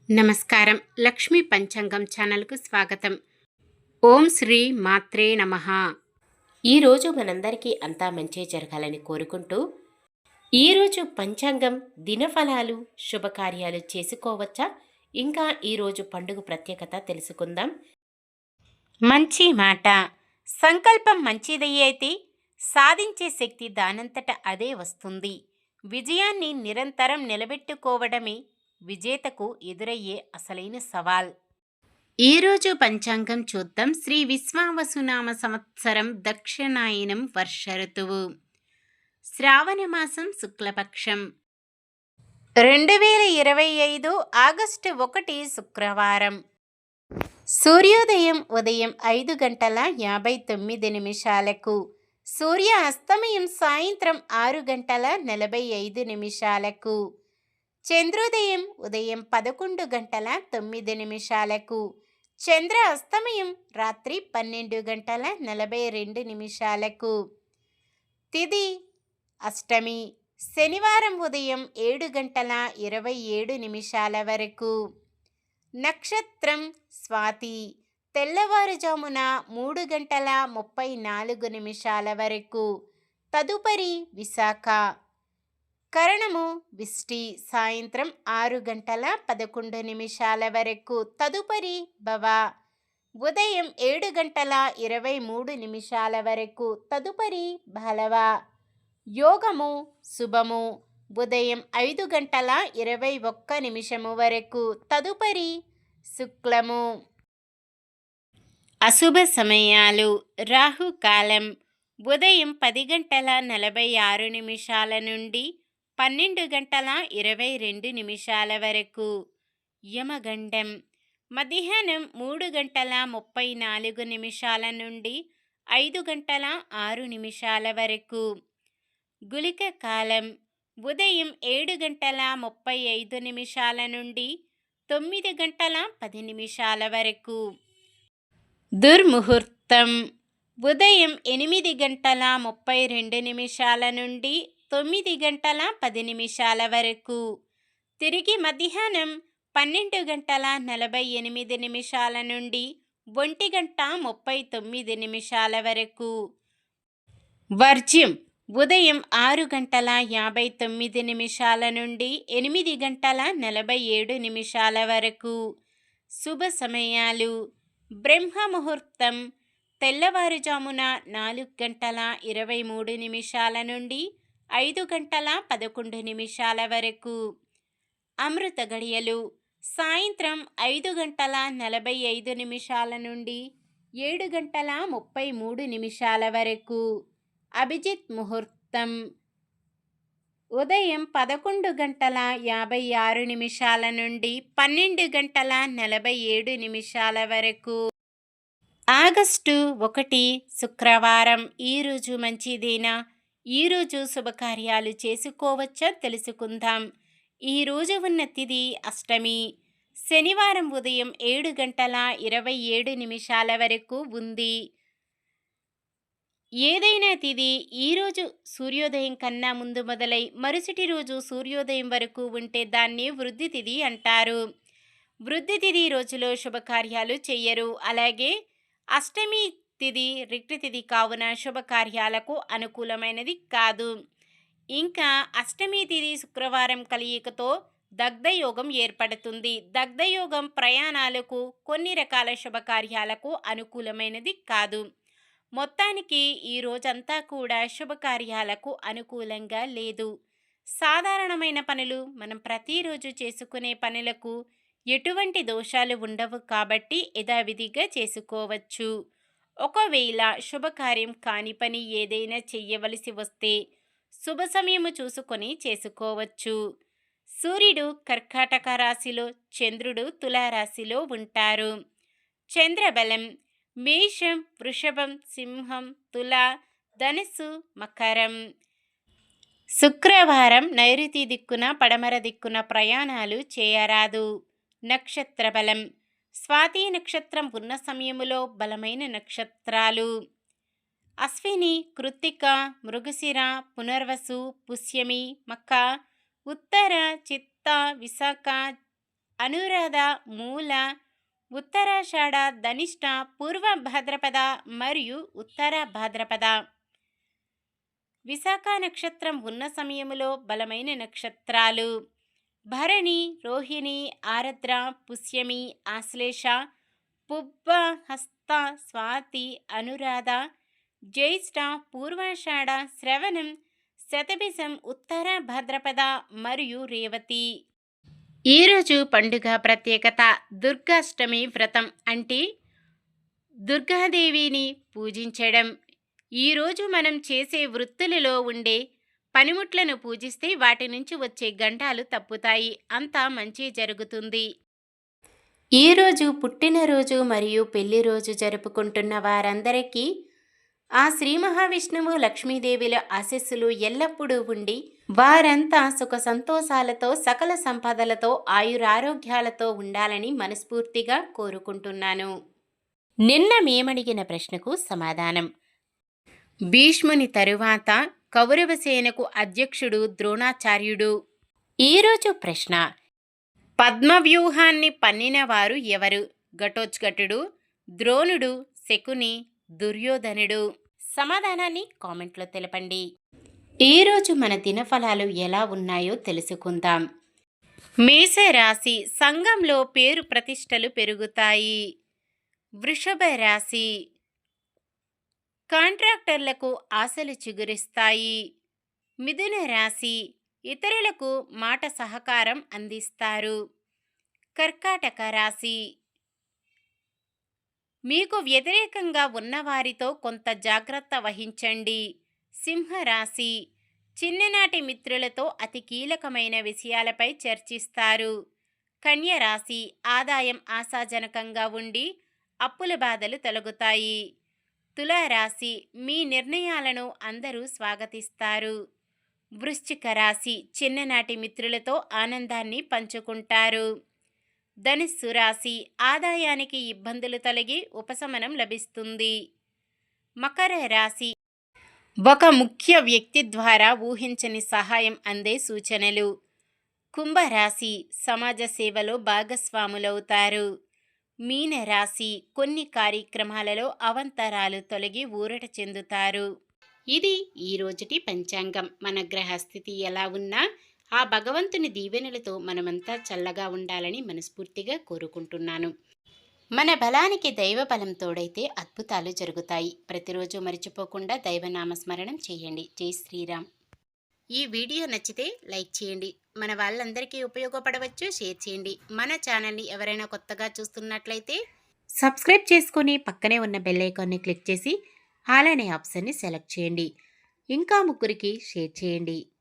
నమస్కారం. లక్ష్మీ పంచాంగం ఛానల్కు స్వాగతం. ఓం శ్రీ మాత్రే నమః. ఈరోజు మనందరికీ అంతా మంచి జరగాలని కోరుకుంటూ, ఈరోజు పంచాంగం దినఫలాలు శుభకార్యాలు చేసుకోవచ్చా, ఇంకా ఈరోజు పండుగ ప్రత్యేకత తెలుసుకుందాం. మంచి మాట. సంకల్పం మంచిదయ్యేతే సాధించే శక్తి దానంతట అదే వస్తుంది. విజయాన్ని నిరంతరం నిలబెట్టుకోవడమే విజేతకు ఎదురయ్యే అసలైన సవాల్. ఈరోజు పంచాంగం చూద్దాం. శ్రీ విశ్వావసునామ సంవత్సరం దక్షిణాయనం వర్ష ఋతువు, శ్రావణ మాసం శుక్లపక్షం, 2025 ఆగస్టు 1 శుక్రవారం. సూర్యోదయం ఉదయం 5:59 సూర్య అస్తమయం సాయంత్రం 6:45. చంద్రోదయం ఉదయం 11:09. చంద్ర అస్తమయం రాత్రి 12:42. తిథి అష్టమి, శనివారం ఉదయం 7:27 వరకు. నక్షత్రం స్వాతి, తెల్లవారుజామున 3:34 వరకు. తదుపరి విశాఖ. కరణము విష్టి, సాయంత్రం 6:11 వరకు. తదుపరి భవ, ఉదయం 7:23 వరకు. తదుపరి బలవ. యోగము శుభము, ఉదయం 5:21 వరకు. తదుపరి శుక్లము. అశుభ సమయాలు. రాహుకాలం ఉదయం 10:46 నుండి 12:22 వరకు. యమగండం మధ్యాహ్నం 3:34 నుండి 5:06 వరకు. గుళిక కాలం ఉదయం 7:35 నుండి 9:10 వరకు. దుర్ముహూర్తం ఉదయం 8:32 నుండి 9:10 వరకు. తిరిగి మధ్యాహ్నం 12:48 నుండి 1:39 వరకు. వర్జ్యం ఉదయం 6:59 నుండి 8:47 వరకు. శుభ సమయాలు. బ్రహ్మ ముహూర్తం తెల్లవారుజామున 4:23 నుండి 5:11 వరకు. అమృత గడియలు సాయంత్రం 5:45 నుండి 7:33 వరకు. అభిజిత్ ముహూర్తం ఉదయం 11:56 నుండి 12:47 వరకు. ఆగస్టు 1 శుక్రవారం. ఈరోజు మంచిదేనా? ఈరోజు శుభకార్యాలు చేసుకోవచ్చా తెలుసుకుందాం. ఈరోజు ఉన్న తిథి అష్టమి. శనివారం ఉదయం 7:27 వరకు ఉంది. ఏదైనా తిథి ఈరోజు సూర్యోదయం కన్నా ముందు మొదలై మరుసటి రోజు సూర్యోదయం వరకు ఉంటే దాన్ని వృద్ధి తిథి అంటారు. వృద్ధి తిథి రోజులో శుభకార్యాలు చెయ్యరు. అలాగే అష్టమి తిథి రిక్త తిథి కావున శుభకార్యాలకు అనుకూలమైనది కాదు. ఇంకా అష్టమి తిథి శుక్రవారం కలయికతో దగ్ధయోగం ఏర్పడుతుంది. దగ్ధయోగం ప్రయాణాలకు, కొన్ని రకాల శుభకార్యాలకు అనుకూలమైనది కాదు. మొత్తానికి ఈ రోజంతా కూడా శుభకార్యాలకు అనుకూలంగా లేదు. సాధారణమైన పనులు, మనం ప్రతిరోజు చేసుకునే పనులకు ఎటువంటి దోషాలు ఉండవు కాబట్టి యథావిధిగా చేసుకోవచ్చు. ఒకవేళ శుభకార్యం కాని పని ఏదైనా చెయ్యవలసి వస్తే శుభ సమయము చూసుకొని చేసుకోవచ్చు. సూర్యుడు కర్కాటక రాశిలో, చంద్రుడు తులారాశిలో ఉంటారు. చంద్రబలం మేషం, వృషభం, సింహం, తుల, ధనుస్సు, మకరం. శుక్రవారం నైరుతి దిక్కున, పడమర దిక్కున ప్రయాణాలు చేయరాదు. నక్షత్ర బలం స్వాతి నక్షత్రం ఉన్న సమయములో బలమైన నక్షత్రాలు అశ్విని, కృత్తిక, మృగశిర, పునర్వసు, పుష్యమి, మఖ, ఉత్తర, చిత్త, విశాఖ, అనురాధ, మూల, ఉత్తరాషాఢ, ధనిష్ట, పూర్వ భాద్రపద మరియు ఉత్తర భాద్రపద. విశాఖ నక్షత్రం ఉన్న సమయములో బలమైన నక్షత్రాలు: భరణి, రోహిణి, ఆరద్ర, పుష్యమి, ఆశ్లేష, పుబ్బ, హస్త, స్వాతి, అనురాధ, జ్యేష్ఠ, పూర్వాషాఢ, శ్రవణం, శతభిషం, ఉత్తర భాద్రపద మరియు రేవతి. ఈరోజు పండుగ ప్రత్యేకత: దుర్గాష్టమి వ్రతం అంటే దుర్గాదేవిని పూజించడం. ఈరోజు మనం చేసే వృత్తులలో ఉండే పనిముట్లను పూజిస్తే వాటి నుంచి వచ్చే గండాలు తప్పుతాయి, అంతా మంచి జరుగుతుంది. ఈరోజు పుట్టినరోజు మరియు పెళ్లి రోజు జరుపుకుంటున్న వారందరికీ ఆ శ్రీ మహావిష్ణువు లక్ష్మీదేవిల ఆశీస్సులు ఎల్లప్పుడూ ఉండి వారంతా సుఖ సంతోషాలతో సకల సంపదలతో ఆయురారోగ్యాలతో ఉండాలని మనస్ఫూర్తిగా కోరుకుంటున్నాను. నిన్న మేమడిగిన ప్రశ్నకు సమాధానం: భీష్ముని తరువాత కౌరవసేనకు అధ్యక్షుడు ద్రోణాచార్యుడు. ఈరోజు ప్రశ్న: పద్మవ్యూహాన్ని పన్నినవారు ఎవరు? ఘటోత్కచుడు, ద్రోణుడు, శకుని, దుర్యోధనుడు. సమాధానాన్ని కామెంట్లో తెలపండి. ఈరోజు మన దినఫలాలు ఎలా ఉన్నాయో తెలుసుకుందాం. మేషరాశి: సంఘంలో పేరు ప్రతిష్టలు పెరుగుతాయి. వృషభ రాశి: కాంట్రాక్టర్లకు ఆశలు చిగురిస్తాయి. మిథున రాశి: ఇతరులకు మాట సహకారం అందిస్తారు. కర్కాటక రాశి: మీకు వ్యతిరేకంగా ఉన్నవారితో కొంత జాగ్రత్త వహించండి. సింహరాశి: చిన్ననాటి మిత్రులతో అతి కీలకమైన విషయాలపై చర్చిస్తారు. కన్య రాశి: ఆదాయం ఆశాజనకంగా ఉండి అప్పుల బాధలు తొలగుతాయి. తులారాశి: మీ నిర్ణయాలను అందరూ స్వాగతిస్తారు. వృశ్చిక రాశి: చిన్ననాటి మిత్రులతో ఆనందాన్ని పంచుకుంటారు. ధనుస్సు రాశి: ఆదాయానికి ఇబ్బందులు తొలగి ఉపశమనం లభిస్తుంది. మకర రాశి: ఒక ముఖ్య వ్యక్తి ద్వారా ఊహించని సహాయం అందే సూచనలు. కుంభరాశి: సమాజ సేవలో భాగస్వాములవుతారు. మీనరాశి: కొన్ని కార్యక్రమాలలో అవాంతరాలు తొలగి ఊరట చెందుతారు. ఇది ఈరోజుటి పంచాంగం. మన గ్రహస్థితి ఎలా ఉన్నా ఆ భగవంతుని దీవెనలతో మనమంతా చల్లగా ఉండాలని మనస్ఫూర్తిగా కోరుకుంటున్నాను. మన బలానికి దైవ బలం తోడైతే అద్భుతాలు జరుగుతాయి. ప్రతిరోజు మర్చిపోకుండా దైవనామస్మరణం చేయండి. జై శ్రీరామ్. ఈ వీడియో నచ్చితే లైక్ చేయండి. మన వాళ్ళందరికీ ఉపయోగపడవచ్చు, షేర్ చేయండి. మన ఛానల్ని ఎవరైనా కొత్తగా చూస్తున్నట్లయితే సబ్స్క్రైబ్ చేసుకొని పక్కనే ఉన్న బెల్ ఐకాన్ని క్లిక్ చేసి ఆల్ అనే ఆప్షన్ని సెలెక్ట్ చేయండి. ఇంకా ముగ్గురికి షేర్ చేయండి.